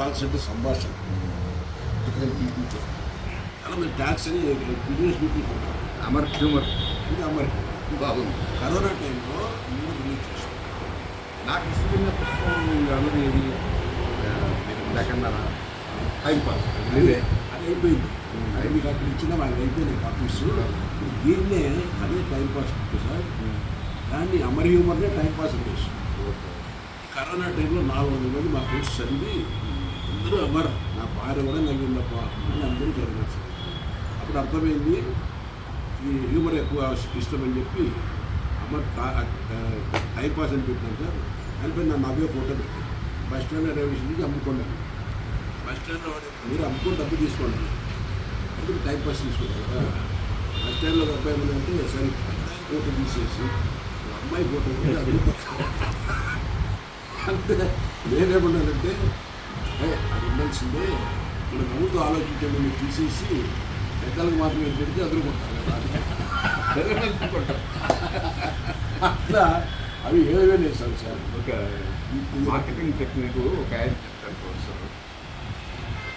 Talks అంటే సంభాషణ ఇక్కడ పీపుల్తో చాలా మంది ట్యాక్స్ అని బిజినెస్ పీపుల్ అమర్ హ్యూమర్ ఇది అమర్ బాగుంది. కరోనా టైంలో మీరు రిలీజ్ చేశారు. నాకు ఇష్టమైన పుస్తకం అందరూ ఏది లేకుండా టైం పాస్ అదే అది అయిపోయింది. అది మీకు అక్కడ ఇచ్చిన వాళ్ళు అయిపోయినాయి కాపీస్. దీన్నే అదే టైం పాస్ ఉంటుంది సార్. దాన్ని అమర్ హ్యూమర్నే టైం పాస్ చేసి కరోనా టైంలో 400 మంది మా ఫ్రెండ్స్ చదివి అందరూ అమర్ నా భార్య కూడా నవ్విందప్ప అని అందరూ చదివారు సార్. అప్పుడు అర్థమైంది ఈ హ్యూమర్ ఎక్కువ ఇష్టమని చెప్పి అమర్ టైం పాస్ అని పెట్టాను సార్. అనిపోయి నా నవ్వే ఫోటో పెట్టాను. బస్ స్టాండ్లో రెవల్యూషన్కి అమ్ముకున్నాను. బస్ స్టాండ్లో మీరు అమ్ముకొని డబ్బు తీసుకోండి అప్పుడు టైం పాస్ తీసుకుంటారు కదా. బస్ స్టాండ్లో అబ్బాయి ఏమంటే సరే ఫోటో తీసేసి అమ్మాయి ఫోటో కూడా అది అంటే నేనేమన్నానంటే అది ఉండాల్సిందే మన నవ్వుతూ ఆలోచించండి మీరు తీసేసి పెద్దలకు మాత్రమే పెడితే అదురుకుంటారు కదా అట్లా అవి ఏవేవి వేసాను సార్. ఒక మార్కెటింగ్ టెక్నిక్ ఒక ఆయన చెప్తారు.